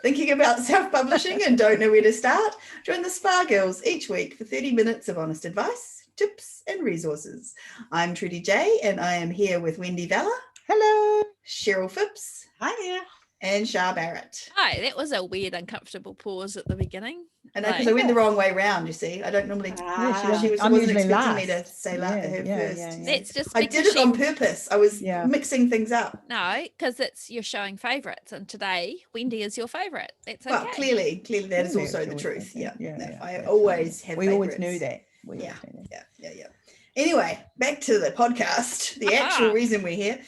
Thinking about self-publishing and don't know where to start? Join the Spa Girls each week for 30 minutes of honest advice, tips and resources. I'm Trudy J and I am here with Wendy Vella. Hello. Cheryl Phipps. Hi there. And Shah Barrett. Hi, that was a weird, uncomfortable pause at the beginning. I know, because I went the wrong way round, you see. I don't normally... she wasn't expecting me to say her first. Yeah. That's just I did it on purpose. I was mixing things up. No, because you're showing favourites, and today Wendy is your favourite. That's okay. Well, clearly that is also the truth. I always have We favourites. always knew that. Yeah. Anyway, back to the podcast, the actual reason we're here.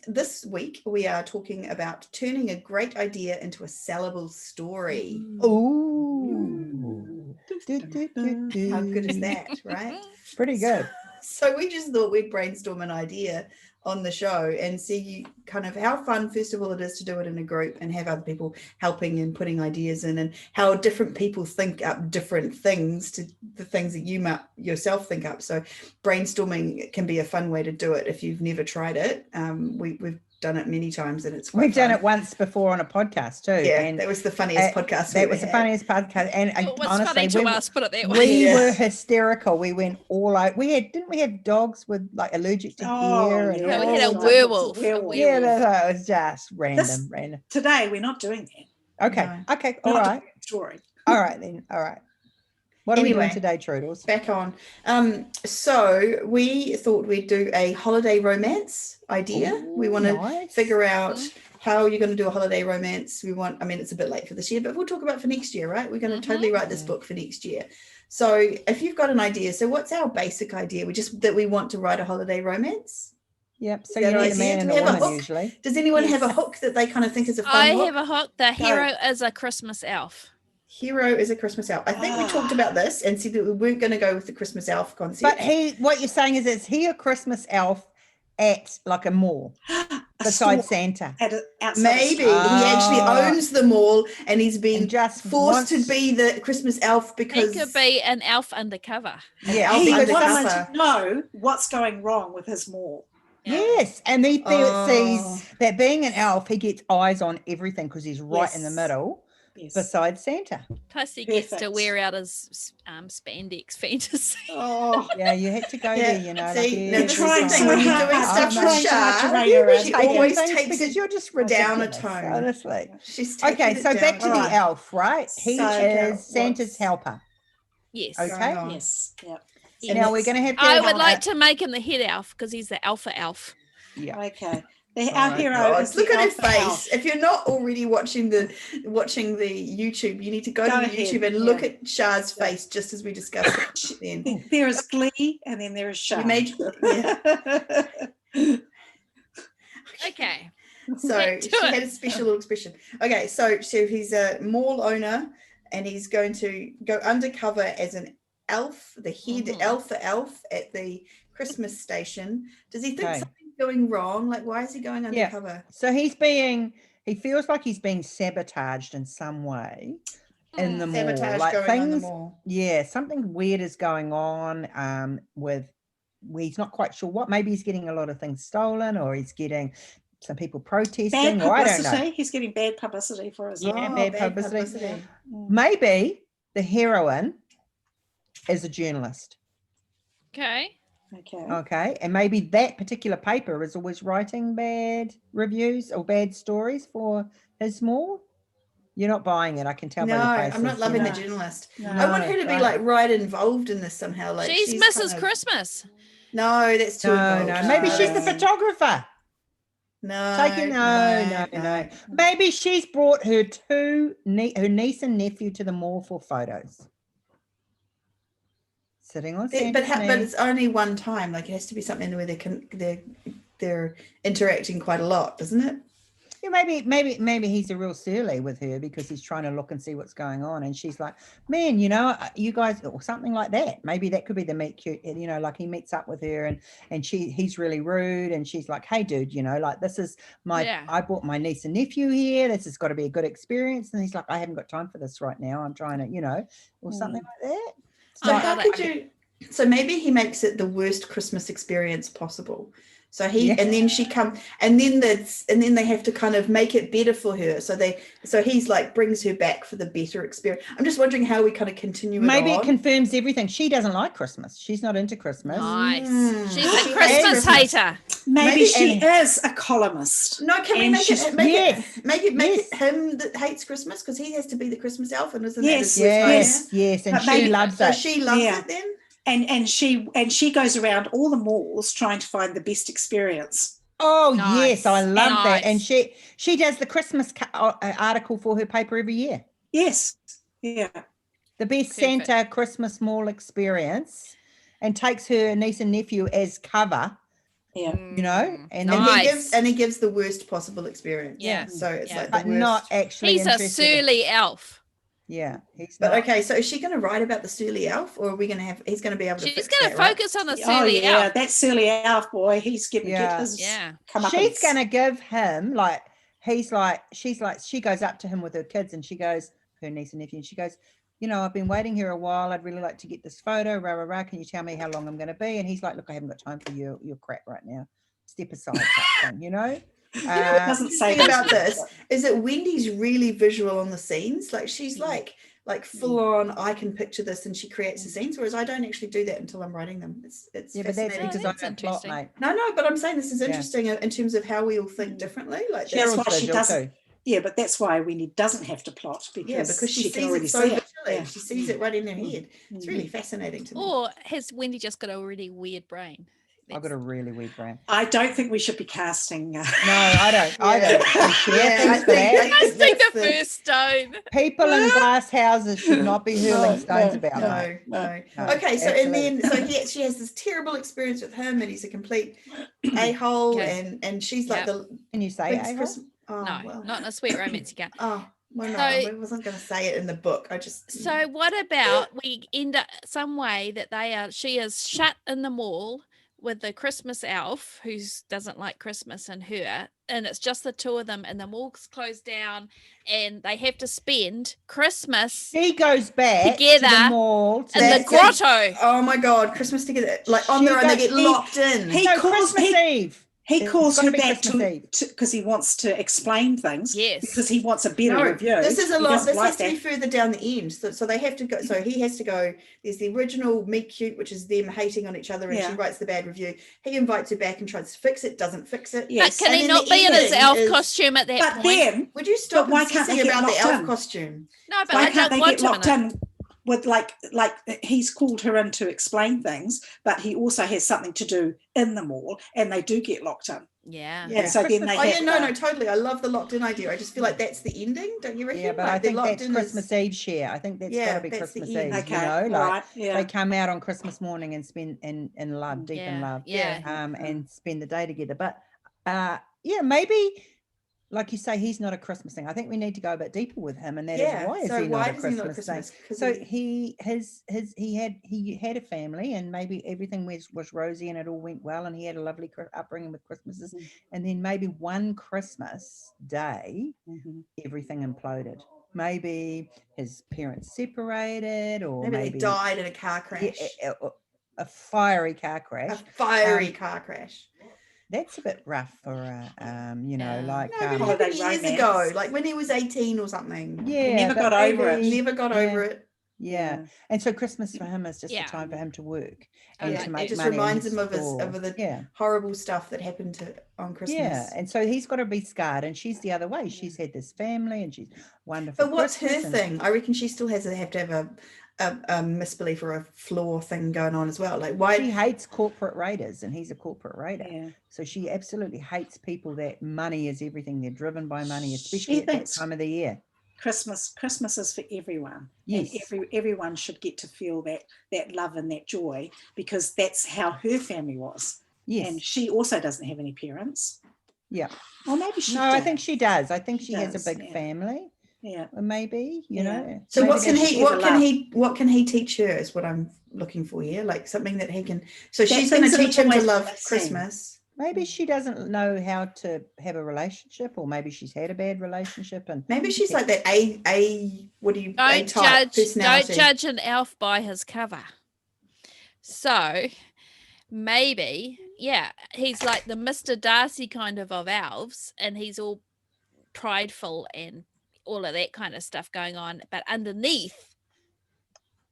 This week, we are talking about turning a great idea into a sellable story. Ooh. How good is that, right? Pretty good. So we just thought we'd brainstorm an idea on the show and see kind of how fun, first of all, it is to do it in a group and have other people helping and putting ideas in, and how different people think up different things to the things that you might yourself think up. So brainstorming can be a fun way to do it if you've never tried it. We've done it many times and it's quite We've done it once before on a podcast too. Yeah, and that was the funniest podcast. That was the funniest podcast. And it was honestly, funny to us, put it that way. We were hysterical. We went all out. Didn't we have dogs with like allergic to hair? Yeah, we had a werewolf. Yeah, it was just random. Today we're not doing that. Okay. No. Okay. All right. Story. All right then. All right. What are we doing today, Troodles? Back on. So we thought we'd do a holiday romance idea. We want to figure out how you're going to do a holiday romance. It's a bit late for this year, but we'll talk about for next year, right? We're going to totally write this book for next year. So if you've got an idea, so what's our basic idea? We want to write a holiday romance. Yep. So you need a man and a woman usually. Does anyone have a hook that they kind of think is a fun hook? I have a hook. The hero is a Christmas elf. Hero is a Christmas elf. I think we talked about this and said that we weren't going to go with the Christmas elf concept. But what you're saying is he a Christmas elf at like a mall beside Santa? Maybe he actually owns the mall and he's been forced to be the Christmas elf because he could be an elf undercover. Yeah, he wants to know what's going wrong with his mall. Yes, and he sees that being an elf, he gets eyes on everything because he's right in the middle. Yes. Beside Santa. Plus he gets to wear out his spandex fantasy. Oh, yeah, you had to go there, you know. See, they're trying so when you're doing stuff with Shah, she always takes it you're just down a tone. Honestly. She's okay, so back to the elf, right? He is Santa's helper. Yes. Okay. Yes. Yep. And now we're going to have to... I would like to make him the head elf because he's the alpha elf. Yeah. Okay. Our hero is look at her face. Elf. If you're not already watching the YouTube, you need to go to the YouTube and look at Shah's face just as we discussed it then. There is Glee and then there is Shah. Okay. So she had a special little expression. Okay, so he's a mall owner and he's going to go undercover as an elf, the head elf at the Christmas station. Does he think something's going wrong? Like, why is he going undercover? So he feels like he's being sabotaged in some way in the mall. Like on the mall. Yeah, something weird is going on he's not quite sure what. Maybe he's getting a lot of things stolen, or he's getting some people protesting, or I don't know. He's getting bad publicity for us. Yeah, bad publicity. Maybe the heroine is a journalist. Okay, and maybe that particular paper is always writing bad reviews or bad stories for his mall. You're not buying it, I can tell by your faces. I'm not loving the journalist. No, I want her to be like right involved in this somehow. Like she's Mrs. Christmas. No, that's too no. Maybe she's the photographer. No. Maybe she's brought her her niece and nephew to the mall for photos. Sitting on Santa's but it's only one time. Like it has to be something where they're interacting quite a lot, doesn't it? Yeah, maybe he's a real surly with her because he's trying to look and see what's going on, and she's like, "Man, you guys," or something like that. Maybe that could be the meet cute. Like he meets up with her, and he's really rude, and she's like, "Hey, dude, like this is I brought my niece and nephew here. This has got to be a good experience." And he's like, "I haven't got time for this right now. I'm trying to, or something like that." So how could you? So maybe he makes it the worst Christmas experience possible. So and then she and then they have to kind of make it better for her. So he's like brings her back for the better experience. I'm just wondering how we kind of continue Maybe it it confirms everything. She doesn't like Christmas. She's not into Christmas. Nice. Mm. She's She a hates Christmas Christmas. hater. Maybe she and- is a columnist. No, can we And make she's- it make Yes. it him that hates Christmas because he has to be the Christmas elf, and isn't that Yes, his worst nightmare? Yes, and But she maybe- loves So it. she loves Yeah. it then. And she goes around all the malls trying to find the best experience. Oh Nice. yes, I love that. And Nice. she does the Christmas article for her paper every year. Yes. Yeah. The best Perfect. Santa Christmas mall experience, and takes her niece and nephew as cover. Yeah. You know, and then nice. He gives the worst possible experience. Yeah. So it's Yeah. like the but worst. not actually He's a interested in- surly elf. Yeah, he's But not. okay, so is she going to write about the surly elf, or are we going to have? He's going to be able to. She's fix going to that, right? focus on the Oh surly yeah, elf. that silly elf boy. He's going to Yeah. get his Yeah. come up. She's going to give him she goes up to him with her kids, and she goes, her niece and nephew, and she goes, you know, I've been waiting here a while. I'd really like to get this photo. Rah, rah, rah. Can you tell me how long I'm going to be? And he's like, look, I haven't got time for your crap right now. Step aside, type thing, you know. You know what doesn't say thing about this. this is that Wendy's really visual on the scenes. Like she's like full on. I can picture this, and she creates the scenes. Whereas I don't actually do that until I'm writing them. It's Yeah, but that's fascinating. because That's I don't plot, interesting. mate. No, but I'm saying this is Yeah. interesting in terms of how we all think differently. Like That's Cheryl's why she visual doesn't. too. Yeah, but that's why Wendy doesn't have to plot because, she can sees already it so see it. visually. Yeah. She sees it right in her head. It's Mm. really fascinating to me. Or has Wendy just got a really weird brain? I've got a really weird brain. I don't think we should be casting. No, I don't. I Yeah. don't appreciate Yeah, things I for think- that. I Casting that's the first stone. People in glass houses should not be hurling No, stones no, about No, me. no. No, Okay, so absolutely. she has this terrible experience with him, and he's a complete a-hole, Okay. and she's like Yep. Can you say Prince a-hole? Christmas. Oh, No, well. not in a sweet romantic guy. Oh, well, no, So- I wasn't going to say it in the book. I just. So what about we end up some way that she is shut in the mall with the Christmas elf who doesn't like Christmas and her, and it's just the two of them, and the mall's closed down, and they have to spend Christmas She goes back to Together the mall. in the That's it. grotto. Oh my God, Christmas together, like on She their own, they goes- get locked in. he No, calls- Christmas Eve. He It's calls gotta her be back Christmas Eve. because he wants to explain things. Yes. Because he wants a better No, review. this is a He lot. doesn't This like has to be that. further down the end. So they have to go. So he has to go. There's the original meet cute, which is them hating on each other, and she Yeah. writes the bad review. He invites her back and tries to fix it. Doesn't fix it. Yes. But can And he then not the be in his ending elf is- costume at that But point? then, Would you stop why can't they obsessing get about the locked elf in? costume? No, but why I can't don't they want get him locked in it. in with like he's called her in to explain things, but he also has something to do in the mall, and they do get locked in. Yeah. Yeah. And so then they Oh yeah, have no, to- no, totally. I love the locked in idea. I just feel like that's the ending, don't you reckon? Yeah, but Like I they're think locked that's in Christmas as- Eve share. I think that's Yeah, got to be that's the Christmas end. Eve. Okay, You know, all like right, yeah. they come out on Christmas morning and spend in love, deep in love, Yeah. and spend the day together. But yeah, maybe like you say, he's not a Christmas thing. I think we need to go a bit deeper with him, and that is Yeah. why is So he why not a does he not Christmas thing? Christmas? 'Cause So he- he had a family, and maybe everything was rosy and it all went well, and he had a lovely upbringing with Christmases, and then maybe one Christmas day Mhm. everything imploded. Maybe his parents separated, or maybe maybe they died in a car crash. a fiery car A crash. fiery car crash. That's a bit rough for you know, Yeah. like No, but Holiday even years romance. ago, like when he was 18 or something. yeah, never but got over it. maybe- Never got yeah, over it. Yeah. And so Christmas for him is just Yeah. a time for him to work I and like to that. make It just money and reminds him of explore. the yeah. horrible stuff that happened on Christmas. Yeah, and so he's got to be scarred, and she's the other way. She's had this family, and she's wonderful. But what's her Christmas and- thing? I reckon she still have to have a misbelief or a flaw thing going on as well. Like why? She hates corporate raiders, and he's a corporate raider. Yeah. So she absolutely hates people that money is everything. They're driven by money, especially She at that thinks- time of the year. Christmas is for everyone. Yes. And everyone should get to feel that love and that joy, because that's how her family was. Yes. And she also doesn't have any parents. Yeah. Or maybe she No, I did. think she does. I think she She has does, a big yeah. family. Yeah. Maybe, you Yeah. know. So maybe what can that's- she he? has What a can love. he? What can he teach her? Is what I'm looking for here. Like something that he can. So she's going brings to him teach him to away from love that scene. Christmas. Maybe she doesn't know how to have a relationship, or maybe she's had a bad relationship, and Maybe she's like that. What do you? Don't type judge. Don't personality. judge an elf by his cover. So maybe he's like the Mr. Darcy kind of elves, and he's all prideful and all of that kind of stuff going on, but underneath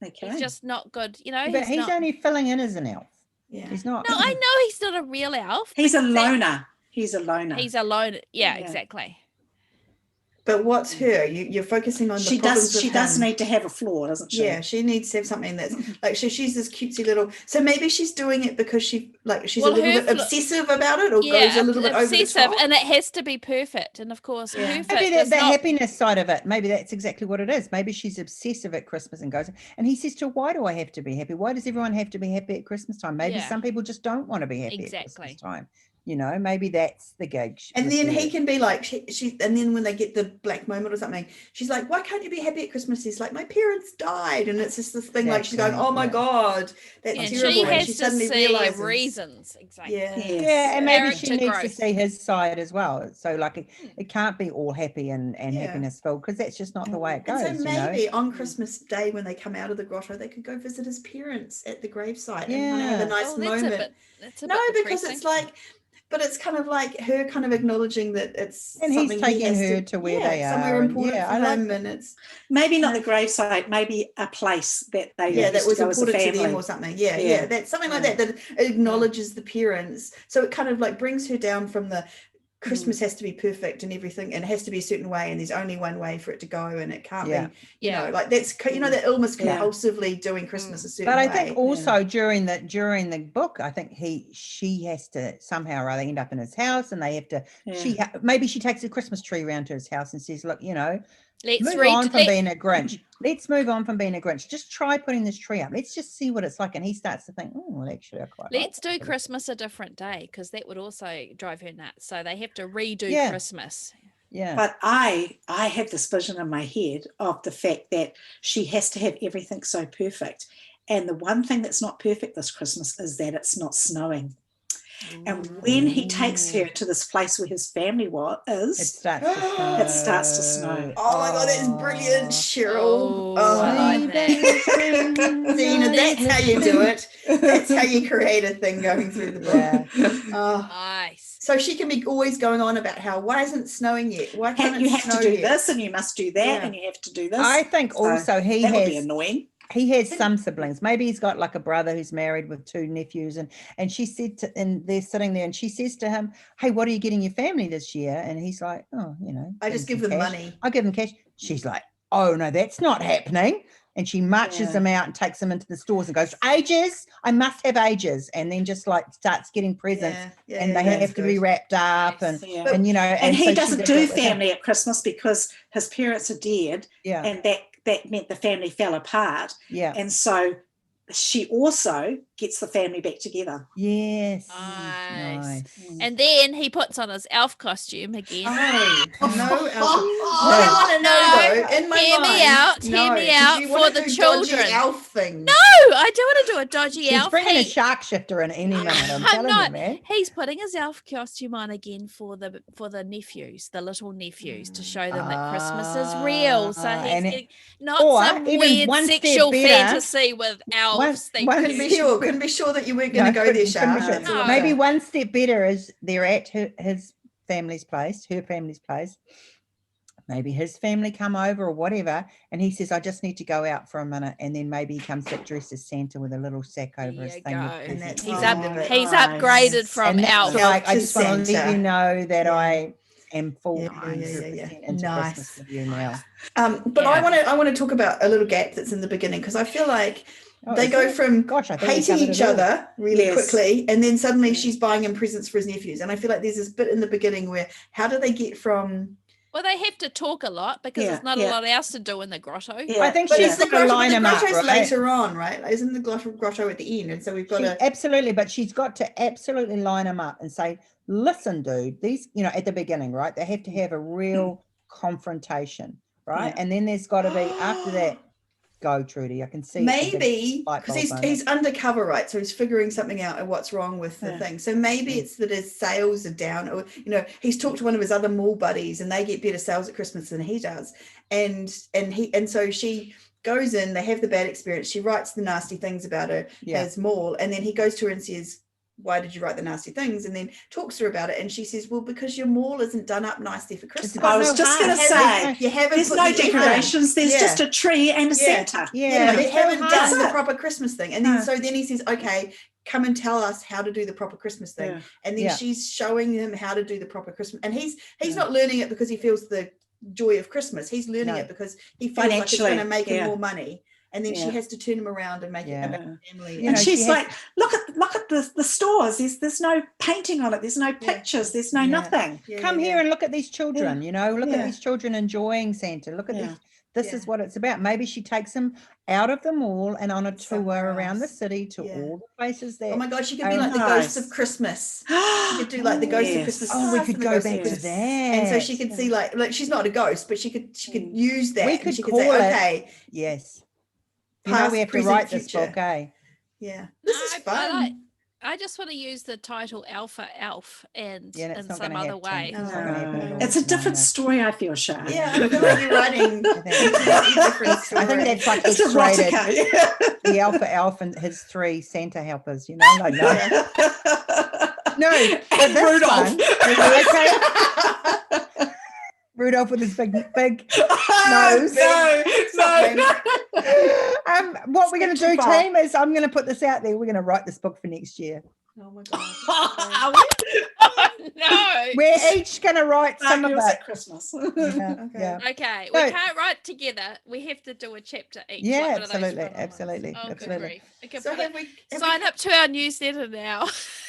Okay. he's just not good, you know. But he's not, only filling in as an elf. Yeah. He's not. no, I know he's not a real elf. He's a because that- loner. He's a loner. He's alone. Yeah, Yeah. exactly. But what's her? You're focusing on the She problems does. She with does him. need to have a flaw, doesn't she? Yeah, she needs to have something that's like she's this cutesy little. So maybe she's doing it because she's a Well, little her bit obsessive about it, or goes a little bit over the obsessive, top. and it has to be perfect. And of course, Yeah. perfect Maybe is the not. happiness side of it. Maybe that's exactly what it is. Maybe she's obsessive at Christmas and goes, and he says to her, why do I have to be happy? Why does everyone have to be happy at Christmas time? Maybe Yeah. some people just don't want to be happy at Exactly. Christmas time. You know, maybe that's the gig. And with then her. he can be like, she, and then when they get the black moment or something, she's like, why can't you be happy at Christmas? He's like, my parents died. And it's just this thing like she's going, Exactly, oh my yeah. God, that's And terrible. she And has she to suddenly see realizes. reasons. Exactly. Yeah. Yes. Yeah, and maybe she Character needs to growth. see his side as well. So like it can't be all happy and Yeah. happiness filled, because that's just not the way it goes. And so maybe you know? on Christmas Day, when they come out of the grotto, they could go visit his parents at the gravesite and kind of have Yeah. a nice Oh, that's moment. that's a No, bit because depressing. it's like, but it's kind of like her kind of acknowledging that it's And he's something taking has her to where yeah, they somewhere are, and important yeah, for I like him, that. and it's Maybe not the gravesite. Maybe a place that they that used was to go as a important to them family. or something. Yeah, Yeah. that's something like Yeah. that acknowledges the parents. So it kind of like brings her down from the Christmas Mm. has to be perfect and everything, and it has to be a certain way, and there's only one way for it to go, and it can't Yeah. be, you Yeah. know, like that's that almost Yeah. compulsively doing Christmas a certain But I way. think also during the book, I think she has to somehow or other end up in his house, and they have to. Yeah. Maybe she takes a Christmas tree around to his house and says, "Look, you know, Let's move read. on from being a Grinch. Let's move on from being a Grinch. Just try putting this tree up. Let's just see what it's like." And he starts to think, "Oh, well, actually, I quite like Let's it do a bit." Christmas a different day, because that would also drive her nuts. So they have to redo Yeah. Christmas. Yeah, But I have this vision in my head of the fact that she has to have everything so perfect. And the one thing that's not perfect this Christmas is that it's not snowing. And when he takes her to this place where his family it is, starts to snow. it starts to snow. Oh my God, that's brilliant, Cheryl. Oh, I like that. Dina, that's how you do it. That's how you create a thing going through the book. Yeah. Oh. Nice. So she can be always going on about how, why isn't it snowing yet? Why can't You it have snow to do yet? this and you must do that Yeah. and you have to do this. I think So also he that would be has annoying. some siblings. Maybe he's got like a brother who's married with 2 nephews, and she said and they're sitting there, and she says to him, "Hey, what are you getting your family this year?" And he's like, "Oh, you know, I just give some them cash. money. I give them cash." She's like, "Oh no, that's not happening." And she marches Yeah. them out and takes them into the stores and goes, "Ages, I must have ages," and then just like starts getting presents, and they have to be wrapped up, Nice. and Yeah. and you know, And so he she doesn't does do that with him. family at Christmas because his parents are dead, Yeah, and that meant the family fell apart. yeah, And so she also gets the family back together. yes, Nice. Mm. And then he puts on his elf costume again. Oh, no. Oh, I want to know, though, in my Hear me mind. out, hear me out you for wanna the do dodgy children. elf thing. No, I don't want to do a dodgy She's elf. bringing a He- shark shifter in any minute. I'm I'm telling not. you, man. He's putting his elf costume on again for the nephews, the little nephews, to show them that Christmas is real. So he's and it- getting, not or some even weird one step sexual better, fantasy with elves. They one Couldn't be step sure. Couldn't be sure that you weren't going to go there, couldn't be Sharp. sure. That's all I'm Maybe saying. one step better is they're at his family's place, her family's place. Maybe his family come over or whatever, and he says, "I just need to go out for a minute," and then maybe he comes back dressed as Santa with a little sack over There his you thing. go. with And presents. that's He's the up. end of it. He's Nice. upgraded from And that's elf. like, I to just want to let Santa. you know that Yeah. I am full Yeah. 100% into Nice. Christmas with you now. But Yeah. I want to talk about a little gap that's in the beginning, because I feel like Oh, they is go it? from Gosh, I thought we hating covered each it all. other really Yes. quickly, and then suddenly Yeah. she's buying him presents for his nephews. And I feel like there's this bit in the beginning where how do they get from? Well, they have to talk a lot because Yeah, there's not a yeah. lot else to do in the grotto. Yeah, I think But she's it's the got to line him up, grotto's right? later on, right? Isn't the grotto at the end? And so we've got to. Absolutely, but she's got to absolutely line them up and say, "Listen, dude, these, you know, at the beginning, right? They have to have a real confrontation, right? Yeah. And then there's got to be after that. Go, Trudy. I can see Maybe light because bulb he's moment. undercover, right? So he's figuring something out and what's wrong with the Yeah. thing. So maybe it's that his sales are down, or he's talked to one of his other mall buddies and they get better sales at Christmas than he does, and so she goes in, they have the bad experience, she writes the nasty things about her Yeah. as mall, and then he goes to her and says, why did you write the nasty things? And then talks to her about it, and she says, well, because your mall isn't done up nicely for Christmas. I was just going to say, you haven't there's put no the effort in. decorations. There's just a tree and a Santa. Yeah, they there's haven't no done heart. the proper Christmas thing. And then so then he says, okay, come and tell us how to do the proper Christmas thing. Yeah. And then she's showing him how to do the proper Christmas. And he's not learning it because he feels the joy of Christmas. He's learning it because he feels like it's going to make him more money. And then she has to turn him around and make it about family. And she's like, look at the stores. There's no painting on it. There's no pictures. There's no nothing. Come here and look at these children, you know, look at these children enjoying Santa. Look at these. This is what it's about. Maybe she takes him out of the mall and on a tour around the city to all the places there. Oh my God, she could be like the ghosts of Christmas. She could do like the ghosts of Christmas. Oh, we could go back to that. And so she could see like she's not a ghost, but she could use that. We could she call say, it. Okay. Yes. Past, we have to present, write this future. book, eh? Yeah. This is fun. I just want to use the title Alpha Elf and in not some gonna other way. It's a different story, I feel, Sha. Yeah, I feel like you're writing a different story. I think that's like It's X-rated. erotica. The Alpha Elf and his 3 Santa helpers, you know, like no, but And this Rudolph. one, okay. Rudolph with his big nose. No. What we're going to Skip do, too far. team, is I'm going to put this out there. We're going to write this book for next year. Oh my God. Oh, no. We're each going to write some of it. at Christmas. Yeah. Okay, No. we can't write together. We have to do a chapter each. Yeah, like one of those absolutely, fun ones. absolutely, Oh, good absolutely. grief. Okay, So sign up to our newsletter now.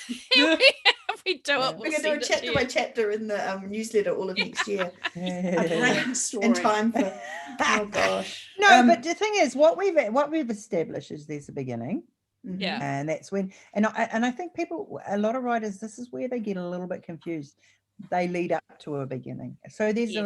If we do it, we'll we're going to do a send it chapter to by you. chapter in the newsletter all of next year. A great story. In time for, oh gosh. No, but the thing is, what we've established is there's a beginning. Yeah. And that's when, and I think a lot of writers, this is where they get a little bit confused. They lead up to a beginning. So there's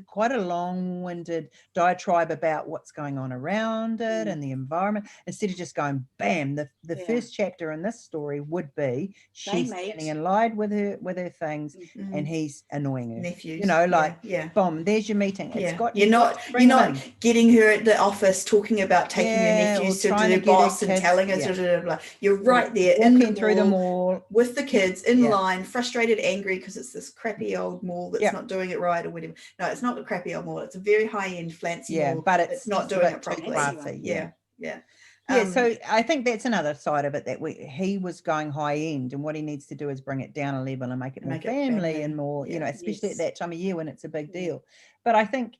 quite a long-winded diatribe about what's going on around it and the environment, instead of just going bam. The first chapter in this story would be she's standing in line with her things and he's annoying her. Nephews. You know, like boom, there's your meeting. It's got you're not getting her at the office talking about taking your nephews to the boss and telling her blah, blah, blah. You're right there walking through the mall with the kids in line, frustrated, angry because it's this crappy old mall that's not doing it right or whatever. No, it's not a crappy old mall. It's a very high-end fancy mall, but it's not doing it properly. Classy, yeah. So I think that's another side of it, that he was going high end, and what he needs to do is bring it down a level and make it more family and more, you know, especially at that time of year when it's a big deal. But I think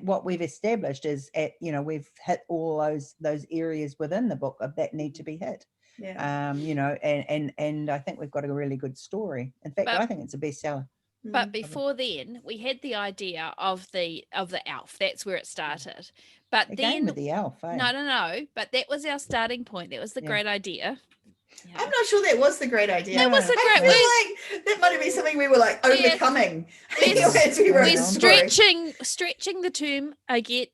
what we've established is we've hit all those areas within the book that need to be hit. Yeah. You know, and I think we've got a really good story. In fact, I think it's a bestseller. But before then, we had the idea of the elf. That's where it started. But Again, with the elf. Eh? No. But that was our starting point. That was the great idea. Yeah. I'm not sure that was the great idea. That was the great. I feel like that might have been something we were like overcoming. We're stretching the term. I get,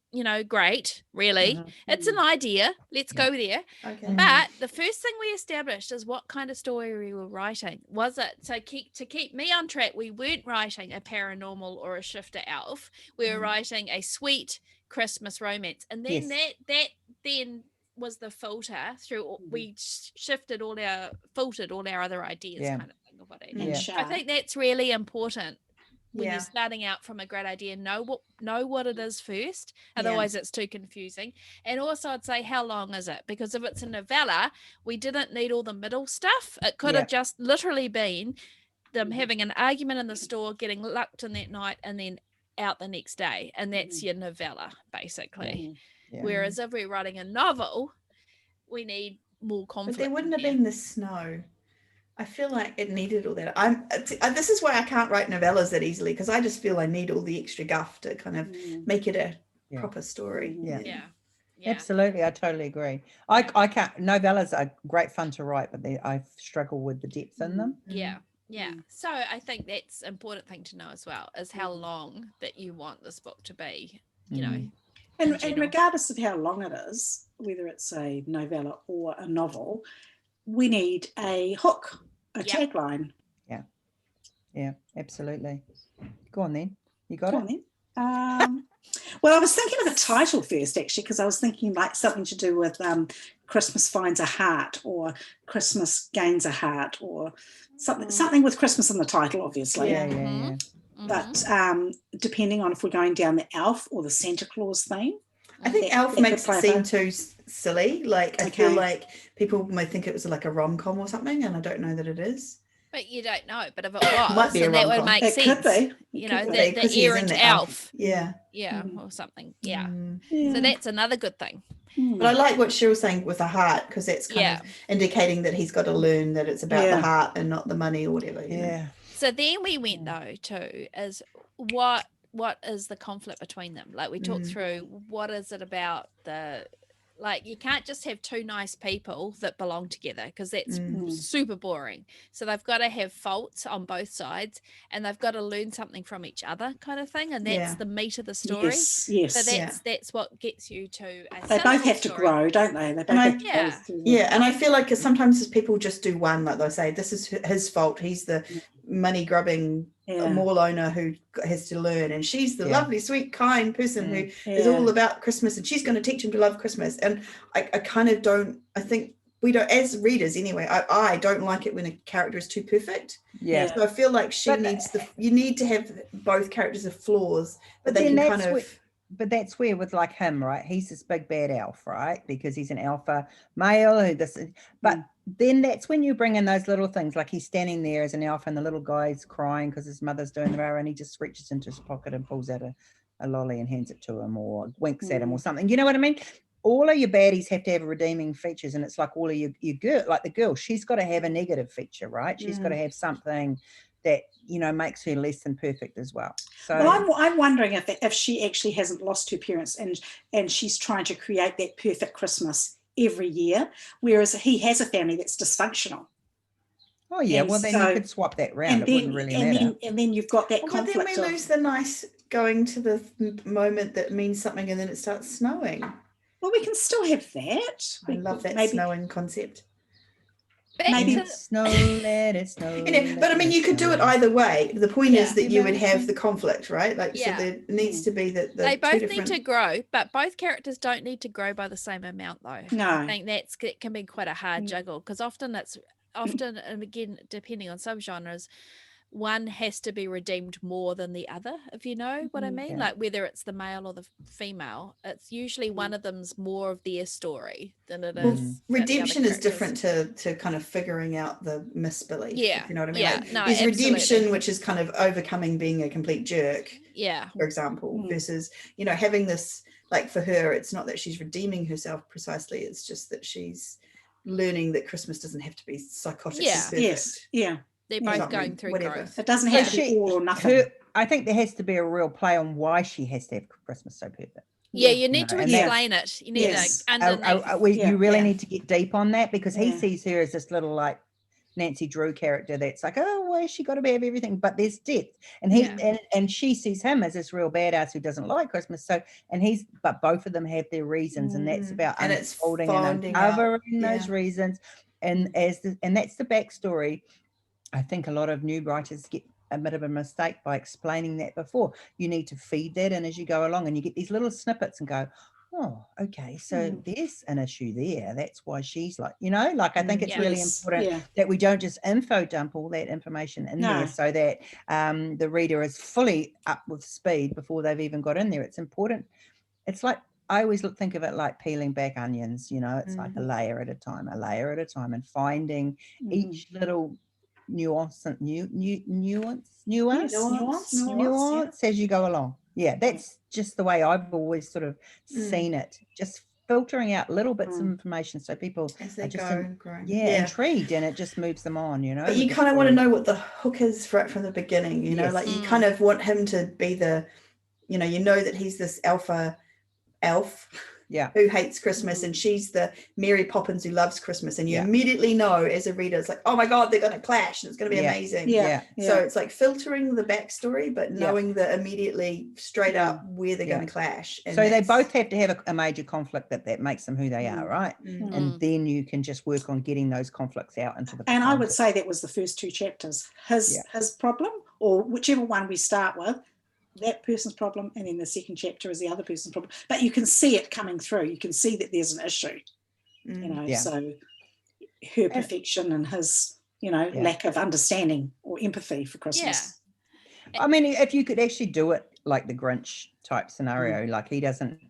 great. Really, it's an idea. Let's go there. Okay. But the first thing we established is what kind of story we were writing. Was it to keep me on track? We weren't writing a paranormal or a shifter elf. We were writing a sweet Christmas romance, and then that was the filter through. We filtered all our other ideas, kind of thing of what I think that's really important when you're starting out from a great idea. Know what it is first, otherwise it's too confusing. And also I'd say, how long is it? Because if it's a novella, we didn't need all the middle stuff. It could have just literally been them having an argument in the store, getting lucked in that night, and then out the next day, and that's your novella basically. Whereas if we're writing a novel, we need more conflict. But there wouldn't have been the snow. I feel like it needed all that. This is why I can't write novellas that easily, because I just feel I need all the extra guff to kind of make it a proper story. Yeah. Absolutely, I totally agree. I can't. Novellas are great fun to write, but I struggle with the depth in them. Yeah. So I think that's an important thing to know as well, is how long that you want this book to be, you know. And regardless of how long it is, whether it's a novella or a novel, we need a hook, a tagline. Yeah, absolutely. Go on then. You got Go it? on then. Well, I was thinking of a title first, actually, because I was thinking like something to do with Christmas finds a heart, or Christmas gains a heart, or something with Christmas in the title, obviously. Yeah, Mhm. yeah. But depending on if we're going down the elf or the Santa Claus theme. I think That- Elf that makes could it play seem both. too silly. Like I feel Okay. like people might think it was like a rom-com or something, and I don't know that it is. But you don't know. But if it Might was, be a then that would rom-com. make It sense. could be. You It know, could the, be. the Because he's in errant the elf. Yeah. Yeah, or something. Yeah. Mm. Yeah. So that's another good thing. But I like what she was saying with the heart, because it's kind Yeah. of indicating that he's got to learn that it's about Yeah. the heart and not the money or whatever. You know? Yeah. So then we went though to is what is the conflict between them? Like we talked through what is it about the, like you can't just have two nice people that belong together, because that's super boring. So they've got to have faults on both sides, and they've got to learn something from each other, kind of thing. And that's the meat of the story. Yes. So that's what gets you to a They both sellable have to story. grow, don't they? They both And have to Yeah. grow through Yeah, and I feel like sometimes people just do one, like they'll say, this is his fault. He's the money grubbing mall owner who has to learn, and she's the lovely, sweet, kind person who is all about Christmas, and she's going to teach him to love Christmas. And I kind of don't, I think we don't, as readers anyway, I don't like it when a character is too perfect. Yeah. So I feel like you need to have both characters have flaws, but they can kind of... But that's where with like him, right? He's this big bad elf, right? Because he's an alpha male but then that's when you bring in those little things, like he's standing there as an elf and the little guy's crying because his mother's doing the row, and he just reaches into his pocket and pulls out a lolly and hands it to him, or winks at him or something. You know what I mean? All of your baddies have to have redeeming features, and it's like all of your girl, like the girl, she's got to have a negative feature, right? She's got to have something that, you know, makes her less than perfect as well. So I'm wondering if she actually hasn't lost her parents, and she's trying to create that perfect Christmas every year, whereas he has a family that's dysfunctional. Oh yeah, and well then so, you could swap that round. It wouldn't really matter. And then you've got that But conflict. then we lose the nice going to the moment that means something, and then it starts snowing. Well, we can still have that. I love that snowing concept. Maybe snow, let it snow. But I mean, you could do it either way. The point is that you would have the conflict, right? Like, so there needs to be that they both need to grow, but both characters don't need to grow by the same amount, though. No, I think it can be quite a hard juggle, because often, and again, depending on subgenres, one has to be redeemed more than the other, if you know what I mean. Like whether it's the male or the female, it's usually one of them's more of their story than it is. Redemption is different to kind of figuring out the misbelief. Yeah, you know what I mean. Yeah, like, no, there's absolutely. redemption, which is kind of overcoming being a complete jerk. Yeah, for example, versus having this, like for her, it's not that she's redeeming herself precisely. It's just that she's learning that Christmas doesn't have to be psychotic. Yes, yeah. They're both going through growth. It doesn't have to be all or nothing. I think there has to be a real play on why she has to have Christmas so perfect. Yeah, you need to explain it. You need to you really need to get deep on that, because he sees her as this little like Nancy Drew character that's like, oh, why has she got to have everything? But there's depth, and and she sees him as this real badass who doesn't like Christmas. So but both of them have their reasons, and that's about unfolding and uncovering those reasons, and that's the backstory. I think a lot of new writers get a bit of a mistake by explaining that before. You need to feed that in as you go along, and you get these little snippets and go, oh, okay, so there's an issue there. That's why she's like, I think it's really important that we don't just info dump all that information in there, so that the reader is fully up with speed before they've even got in there. It's important. It's like, I always think of it like peeling back onions, it's like a layer at a time, and finding each little nuance as you go along. That's just the way I've always sort of seen it, just filtering out little bits of information so people as they are just intrigued, and it just moves them on, but you kind of want to know what the hook is right from the beginning, like you kind of want him to be the that he's this alpha elf who hates Christmas, and she's the Mary Poppins who loves Christmas, and you immediately know as a reader, it's like, oh my god, they're going to clash and it's going to be amazing. So it's like filtering the backstory, but knowing that immediately straight up where they're going to clash. And so they both have to have a major conflict that makes them who they are, right? And then you can just work on getting those conflicts out into the and I would say that was the first two chapters, his problem, or whichever one we start with, that person's problem, and then the second chapter is the other person's problem. But you can see it coming through. You can see that there's an issue, you know. Yeah. So her perfection and his, you know, lack of understanding or empathy for Christmas. I mean, if you could actually do it like the Grinch type scenario, like he doesn't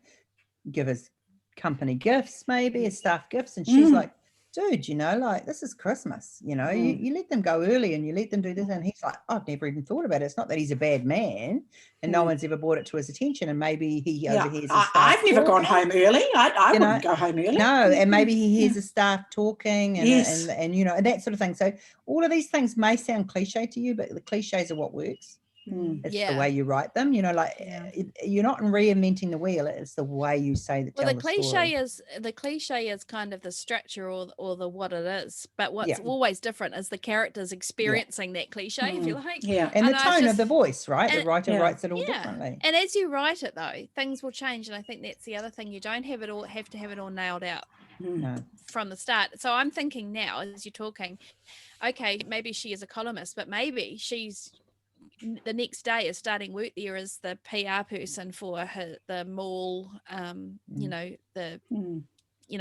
give his company gifts, maybe his staff gifts, and she's like, dude, you know, like this is Christmas, you know, you let them go early and you let them do this. And he's like, I've never even thought about it. It's not that he's a bad man and no one's ever brought it to his attention, and maybe he overhears his staff I've never gone home early. I You wouldn't know, go home early. No, and maybe he hears his staff talking and, and you know, and that sort of thing. So all of these things may sound cliche to you, but the cliches are what works. It's the way you write them, you know, like you're not reinventing the wheel. It's the way you say that. Well, the cliche is kind of the structure or the what it is, but what's always different is the characters experiencing that cliche, if you like. And the tone of the voice, right? The writer writes it all differently. And as you write it, though, things will change, and I think that's the other thing. You don't have to have it all nailed out from the start. So I'm thinking now, as you're talking, okay, maybe she is a columnist, but maybe she's the next day is starting work there as the PR person for the mall, you know,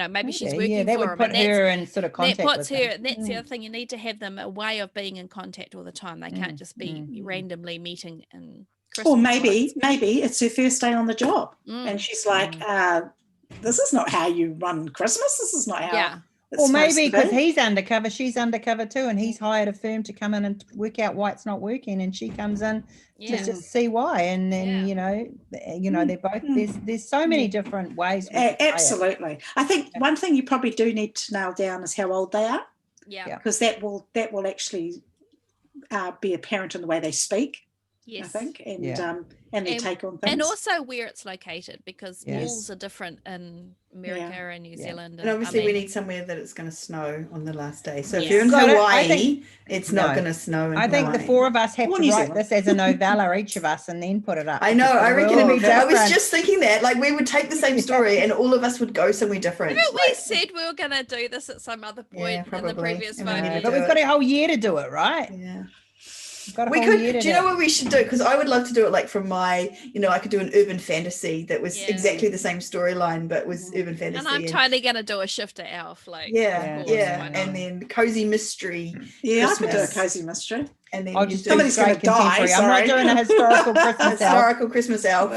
maybe she's working that for would put her in sort of contact that puts with her, them. and that's the other thing, you need to have them a way of being in contact all the time. They can't just be randomly meeting in Christmas. Or maybe it's her first day on the job and she's like, this is not how you run Christmas. This is not how or maybe because he's undercover, she's undercover too, and he's hired a firm to come in and work out why it's not working, and she comes in to just see why. And then you know they're both there's so many different ways. Absolutely. I think one thing you probably do need to nail down is how old they are. Because that will actually be apparent in the way they speak. I think, and they take on things, and also where it's located, because malls are different in America and New Zealand, and obviously we need somewhere that it's going to snow on the last day. So if you're in Hawaii, it's not going to snow in I think Hawaii. the four of us have to write this as a novella, each of us, and then put it up. I know. I reckon it'd be different. I was just thinking that, like, we would take the same story and all of us would go somewhere different. Haven't we said we were going to do this at some other point in the previous 5 years? But we've got a whole year to do it, right? Yeah. We could. Do you know what we should do? Because I would love to do it like from my, you know, I could do an urban fantasy that was exactly the same storyline, but was urban fantasy. And I'm totally going to do a shifter elf, like and then cozy mystery. I could do a cozy mystery. And then I'll just somebody's going to die. I'm not doing a historical Christmas elf. Christmas elf.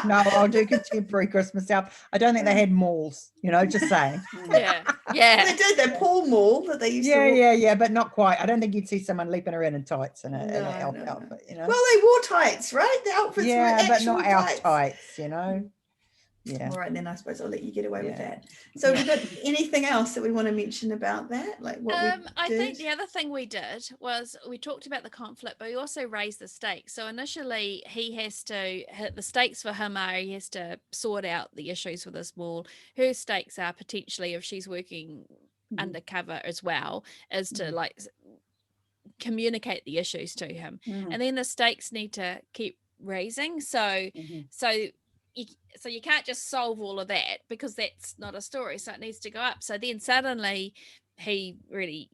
No, I'll do contemporary Christmas elf. I don't think they had malls, you know, just saying. Yeah. They did that Paul Mall that they used to walk. Yeah, but not quite. I don't think you'd see someone leaping around in tights and an elf outfit, you know. Well, they wore tights, right? The outfits were actual but not elf tights, you know. Yeah. All right, then I suppose I'll let you get away with that. So we've got anything else that we want to mention about that? Like what I think the other thing we did was we talked about the conflict, but we also raised the stakes. So initially he has to hit the stakes for him are he has to sort out the issues with this mall. Her stakes are potentially, if she's working undercover as well, is to like communicate the issues to him. And then the stakes need to keep raising. So you can't just solve all of that, because that's not a story. So it needs to go up. So then suddenly he really,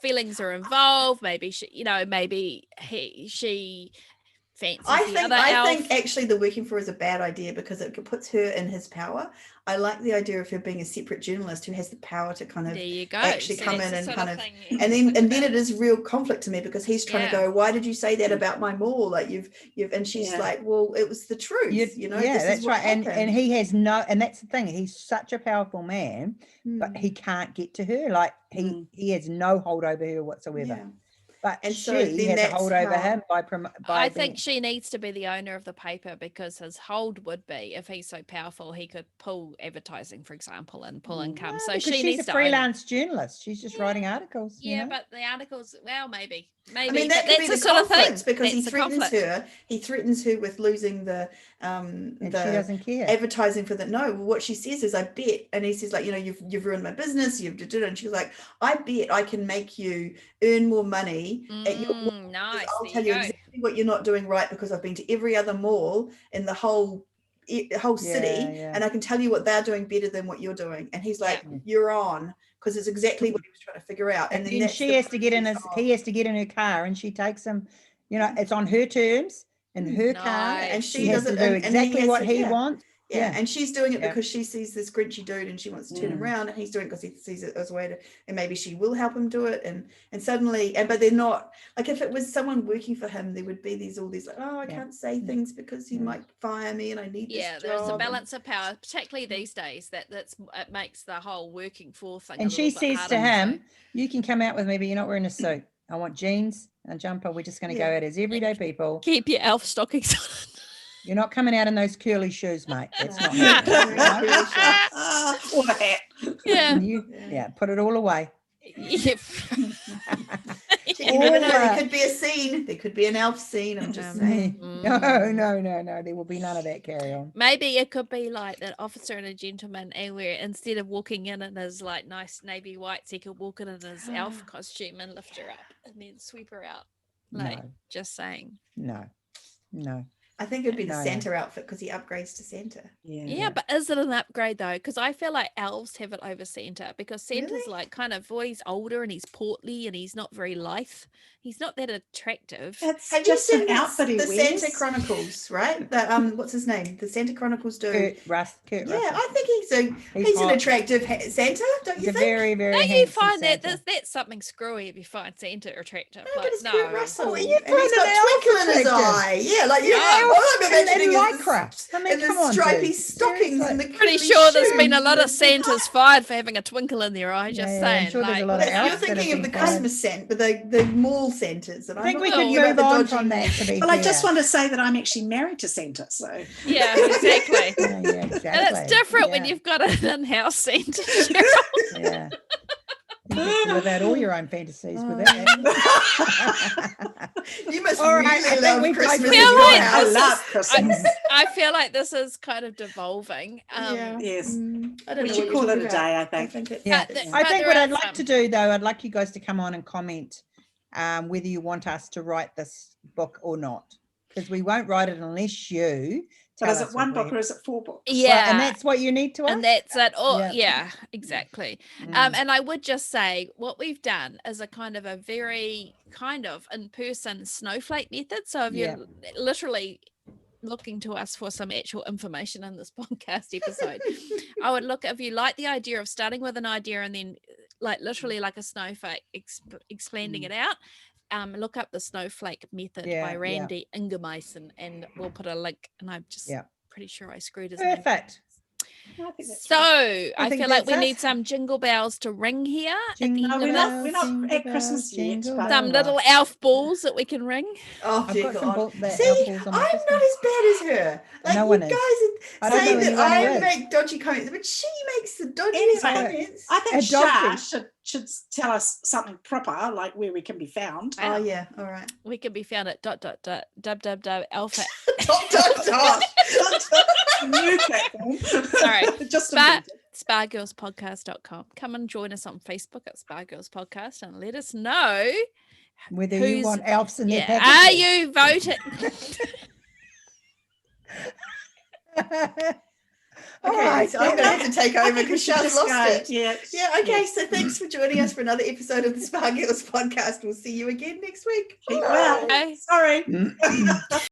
feelings are involved. Maybe she fancies I think actually the working for is a bad idea, because it puts her in his power. I like the idea of her being a separate journalist who has the power to kind of actually come in and kind of and then it is real conflict to me, because he's trying to go, why did you say that about my mall? Like you've and she's like, well, it was the truth, you know. That's right. And he has and that's the thing, he's such a powerful man, but he can't get to her. Like he has no hold over her whatsoever. But she has a hold over him by I think she needs to be the owner of the paper, because his hold would be, if he's so powerful, he could pull advertising, for example, and pull income. So she needs to freelance journalist. She's just writing articles. But the articles, well, maybe. I mean, that could be the sort of thing, because he threatens her. He threatens her with losing the and she doesn't care. Advertising for that. No, what she says is, I bet, and he says, like, you know, you've ruined my business. You've did it, and she's like, I bet I can make you earn more money at your work. Nice. I'll tell you exactly what you're not doing right, because I've been to every other mall in the whole city, and I can tell you what they're doing better than what you're doing. And he's like, you're on. Because it's exactly what he was trying to figure out. And then he has to get in her car, and she takes him You know, it's on her terms in her car. Nice. And She she has does to it, do and he exactly has what to- he yeah. wants. Yeah, Yeah. and she's doing it Yeah. because she sees this grinchy dude and she wants to turn him Mm. around, and he's doing it because he sees it as a way to, and maybe she will help him do it, and suddenly, but they're not, like if it was someone working for him, there would be all these like, oh, I Yeah. can't say things because he Mm. might fire me and I need this job. There's a and- balance of power, particularly these days. It makes the whole working for thing. And a she little bit says to harder, him, you can come out with me, but you're not wearing a suit. I want jeans and jumper. We're just going to Yeah. go out as everyday people. keep your elf stockings on. You're not coming out in those curly shoes, mate. That's No. not happening. Yeah. you know? Or the hat. Yeah. And you, Yeah. yeah, put it all away. Yep. You never know, All there that. could be a scene, there could be an elf scene, I'm just saying. No, Mm. no. There will be none of that. Carry on. Maybe it could be like an officer and a gentleman, and where instead of walking in his like nice navy whites, he could walk in his elf costume and lift her up and then sweep her out. Like, No, just saying. no. I think it'd be the No, no. Santa outfit because he upgrades to Santa. Yeah, but is it an upgrade though? Because I feel like elves have it over Santa, because Santa's Really? like kind of, well, he's older and he's portly and he's not very lithe. He's not that attractive. It's Have you just seen an outfit he the wears. Santa Chronicles, right? The what's his name? The Santa Chronicles do. Kurt Yeah, Russell. I think he's an hot. attractive Santa, don't He's you a think? very, very Don't you handsome find that Santa. that's something screwy if you find Santa attractive? No, but Like, it's Kurt Russell. Oh, And you he's find got an elf twinkle in his attractive? eye. Yeah, like Yeah, all I'm and imagining is lycra. I mean, and the come on, stripy dude. stockings and the Seriously. Pretty curly sure there's been a shoes. lot of Santas fired for having a twinkle in their eye. Just Yeah, saying. I'm sure there's a like, lot of You're elves that have thinking of the been fired. Christmas Santa, but the mall Santas. And I think I'm we not could thinking about move the on dodgy from that, to be Well, I just fair. want to say that I'm actually married to Santa, so yeah, exactly. Yeah, exactly. And it's different when Yeah. you've got an in-house Santa. Yeah. You get to live out all your own fantasies with Oh. that. You must All right, I really think love we've Christmas both in feel your like I house. love Christmas. I feel like this is kind of devolving. Yeah. Yes. I don't We know should what call you're it a talking day, I about. think. it's, Yeah. it's- I But think there what are I'd like some. to do, though, I'd like you guys to come on and comment whether you want us to write this book or not, because we won't write it unless you But tell is us it one what book we- or is it 4 books? Yeah. Well, and that's what you need to us? And that's it. Oh, Yeah. yeah, exactly. Mm. And I would just say what we've done is a kind of a very kind of in-person snowflake method. So if Yeah. you're literally looking to us for some actual information in this podcast episode, I would look, if you like the idea of starting with an idea and then like literally like a snowflake expanding it out, look up the snowflake method Yeah, by yeah. Randy Ingermason, and we'll put a link. And I'm just Yeah. pretty sure I screwed his name. Perfect. I think that's So right. I think feel like that's we us. need some jingle bells to ring here at the Jingle end we're of not- this. we're not jingle at Christmas bells, yet, jingle but- Some bells. little elf balls that we can ring. Oh, I've dear got some God. ball- that See, elf I'm balls on not my as Christmas. bad as her. Like No you one is. guys I don't say know that anyone who I is. make dodgy comments, but she makes the dodgy Anyway, comments. I think A dodgy. Shah should tell us something proper, like where we can be found. Oh yeah, all right. We can be found at www.alpha. Dot. New platform. Sorry. Just But- invented. spargirlspodcast.com. Come and join us on Facebook at Spargirls Podcast and let us know. Whether you Who's- want elves in their Yeah, are packages. you voting? All Okay, right, so I'm going to have to take I over think we because should Shah's just lost go. it. Yeah. Yeah, okay, so thanks for joining us for another episode of the Spargirls podcast. We'll see you again next week. Keep well. Bye. Sorry.